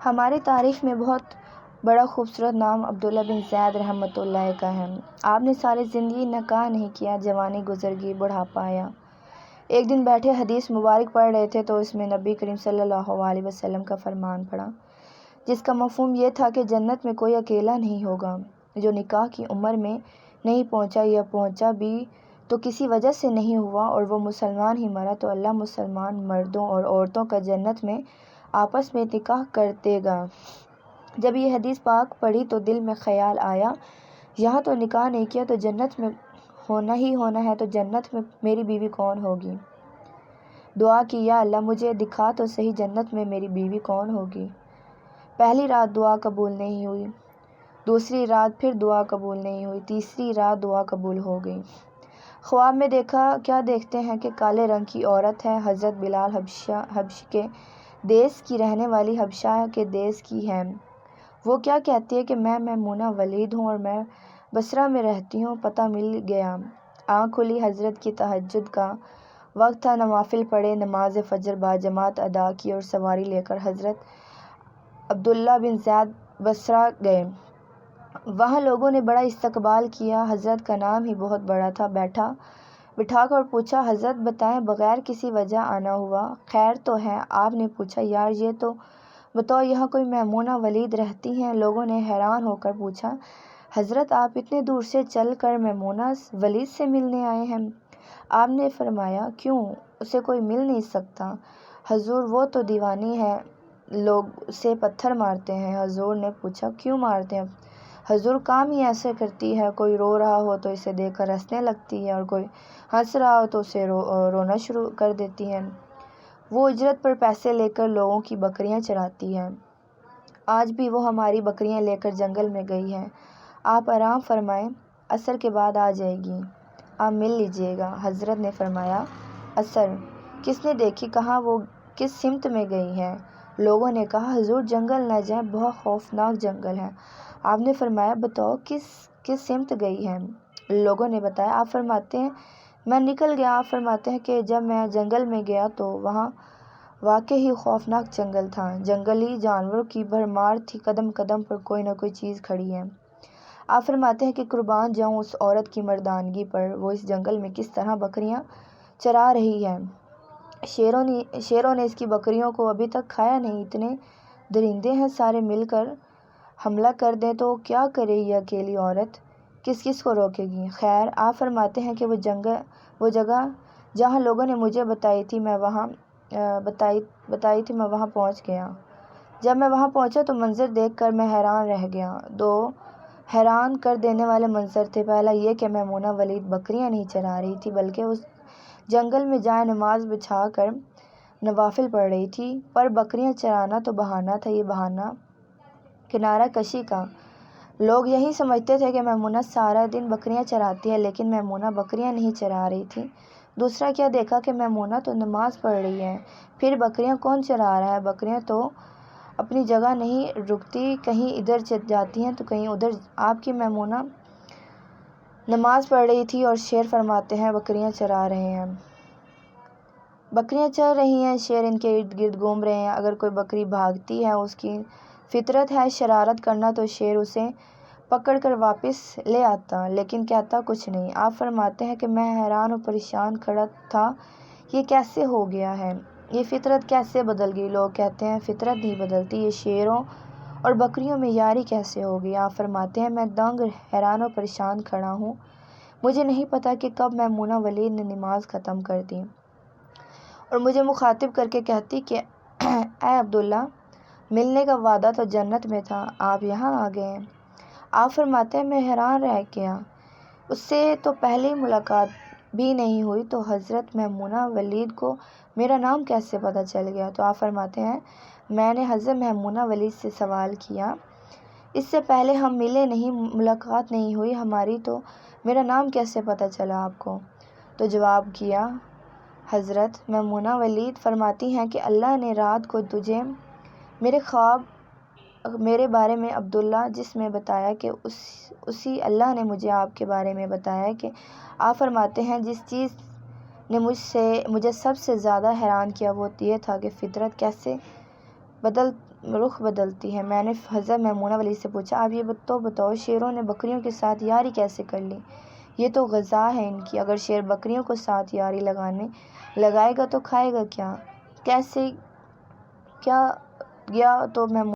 ہماری تاریخ میں بہت بڑا خوبصورت نام عبداللہ بن زید رحمۃ اللہ کا ہے۔ آپ نے ساری زندگی نکاح نہیں کیا، جوانی گزر گئی، بڑھاپا آیا۔ ایک دن بیٹھے حدیث مبارک پڑھ رہے تھے تو اس میں نبی کریم صلی اللہ علیہ وسلم کا فرمان پڑھا، جس کا مفہوم یہ تھا کہ جنت میں کوئی اکیلا نہیں ہوگا۔ جو نکاح کی عمر میں نہیں پہنچا یا پہنچا بھی تو کسی وجہ سے نہیں ہوا اور وہ مسلمان ہی مرا تو اللہ مسلمان مردوں اور عورتوں کا جنت میں آپس میں نکاح کر دے گا۔ جب یہ حدیث پاک پڑھی تو دل میں خیال آیا، یہاں تو نکاح نہیں کیا تو جنت میں ہونا ہی ہونا ہے، تو جنت میں میری بیوی کون ہوگی؟ دعا کی، یا اللہ مجھے دکھا تو صحیح جنت میں میری بیوی کون ہوگی۔ پہلی رات دعا قبول نہیں ہوئی، دوسری رات پھر دعا قبول نہیں ہوئی، تیسری رات دعا قبول ہو گئی۔ خواب میں دیکھا، کیا دیکھتے ہیں کہ کالے رنگ کی عورت ہے، حضرت بلال حبش کے دیس کی رہنے والی، حبشہ کے دیس کی ہے۔ وہ کیا کہتی ہے کہ میں میمونہ ولید ہوں اور میں بصرہ میں رہتی ہوں، پتہ مل گیا۔ آنکھ کھلی، حضرت کی تہجد کا وقت تھا، نوافل پڑھے، نماز فجر باجماعت ادا کی اور سواری لے کر حضرت عبداللہ بن زید بصرہ گئے۔ وہاں لوگوں نے بڑا استقبال کیا، حضرت کا نام ہی بہت بڑا تھا۔ بٹھا کر پوچھا، حضرت بتائیں بغیر کسی وجہ آنا ہوا، خیر تو ہے؟ آپ نے پوچھا، یار یہ تو بتاؤ یہاں کوئی میمونہ ولید رہتی ہیں؟ لوگوں نے حیران ہو کر پوچھا، حضرت آپ اتنے دور سے چل کر میمونہ ولید سے ملنے آئے ہیں؟ آپ نے فرمایا، کیوں، اسے کوئی مل نہیں سکتا؟ حضور وہ تو دیوانی ہے، لوگ اسے پتھر مارتے ہیں۔ حضور نے پوچھا، کیوں مارتے ہیں؟ حضور کام ہی ایسے کرتی ہے، کوئی رو رہا ہو تو اسے دیکھ کر ہنسنے لگتی ہے اور کوئی ہنس رہا ہو تو اسے رونا شروع کر دیتی ہے۔ وہ اجرت پر پیسے لے کر لوگوں کی بکریاں چراتی ہے۔ آج بھی وہ ہماری بکریاں لے کر جنگل میں گئی ہے، آپ آرام فرمائیں، عصر کے بعد آ جائے گی، آپ مل لیجیے گا۔ حضرت نے فرمایا، عصر کس نے دیکھی، کہاں، وہ کس سمت میں گئی ہے؟ لوگوں نے کہا، حضور جنگل نہ جائیں، بہت خوفناک جنگل ہے۔ آپ نے فرمایا، بتاؤ کس سمت گئی ہے؟ لوگوں نے بتایا۔ آپ فرماتے ہیں، میں نکل گیا۔ آپ فرماتے ہیں کہ جب میں جنگل میں گیا تو وہاں واقعی خوفناک جنگل تھا، جنگلی جانوروں کی بھرمار تھی، قدم قدم پر کوئی نہ کوئی چیز کھڑی ہے۔ آپ فرماتے ہیں کہ قربان جاؤں اس عورت کی مردانگی پر، وہ اس جنگل میں کس طرح بکریاں چرا رہی ہے۔ شیروں نے اس کی بکریوں کو ابھی تک کھایا نہیں، اتنے درندے ہیں، سارے مل کر حملہ کر دیں تو کیا کرے یہ اکیلی عورت، کس کو روکے گی؟ خیر، آپ فرماتے ہیں کہ وہ جگہ جہاں لوگوں نے مجھے بتائی تھی میں وہاں پہنچ گیا۔ جب میں وہاں پہنچا تو منظر دیکھ کر میں حیران رہ گیا۔ دو حیران کر دینے والے منظر تھے۔ پہلا یہ کہ میمونہ ولید بکریاں نہیں چرا رہی تھی بلکہ اس جنگل میں جائے نماز بچھا کر نوافل پڑھ رہی تھی، پر بکریاں چرانا تو بہانہ تھا، یہ بہانہ کنارہ کشی کا۔ لوگ یہی سمجھتے تھے کہ میمونہ سارا دن بکریاں چراتی ہے، لیکن میمونہ بکریاں نہیں چرا رہی تھی۔ دوسرا کیا دیکھا کہ میمونہ تو نماز پڑھ رہی ہے، پھر بکریاں کون چرا رہا ہے؟ بکریاں تو اپنی جگہ نہیں رکتی، کہیں ادھر جاتی ہیں تو کہیں ادھر۔ آپ کی میمونہ نماز پڑھ رہی تھی اور شیر فرماتے ہیں بکریاں چرا رہے ہیں۔ بکریاں چر رہی ہیں، شیر ان کے ارد گرد گھوم رہے ہیں۔ اگر کوئی بکری بھاگتی ہے، اس کی فطرت ہے شرارت کرنا، تو شیر اسے پکڑ کر واپس لے آتا، لیکن کہتا کچھ نہیں۔ آپ فرماتے ہیں کہ میں حیران و پریشان کھڑا تھا، یہ کیسے ہو گیا ہے، یہ فطرت کیسے بدل گئی؟ لوگ کہتے ہیں فطرت نہیں بدلتی، یہ شیروں اور بکریوں میں یاری کیسے ہو گئی؟ آپ فرماتے ہیں، میں دنگ حیران و پریشان کھڑا ہوں، مجھے نہیں پتا کہ کب میمونہ ولید نے نماز ختم کر دی اور مجھے مخاطب کر کے کہتی کہ اے عبداللہ، ملنے کا وعدہ تو جنت میں تھا، آپ یہاں آ گئے۔ آپ فرماتے ہیں، میں حیران رہ گیا، اس سے تو پہلی ملاقات بھی نہیں ہوئی تو حضرت میمونہ ولید کو میرا نام کیسے پتہ چل گیا؟ تو آپ فرماتے ہیں، میں نے حضرت میمونہ ولید سے سوال کیا، اس سے پہلے ہم ملے نہیں، ملاقات نہیں ہوئی ہماری، تو میرا نام کیسے پتہ چلا آپ کو؟ تو جواب کیا، حضرت میمونہ ولید فرماتی ہیں کہ اللہ نے رات کو تجھے میرے خواب میرے بارے میں عبداللہ جس میں بتایا کہ اسی اللہ نے مجھے آپ کے بارے میں بتایا کہ آپ فرماتے ہیں جس چیز نے مجھے سب سے زیادہ حیران کیا وہ یہ تھا کہ فطرت کیسے رخ بدلتی ہے۔ میں نے حضرت میمونہ ولی سے پوچھا، آپ یہ تو بتاؤ، شیروں نے بکریوں کے ساتھ یاری کیسے کر لی؟ یہ تو غذا ہے ان کی، اگر شیر بکریوں کو ساتھ یاری لگائے گا تو کھائے گا کیا؟ کیا گیا تو میمونہ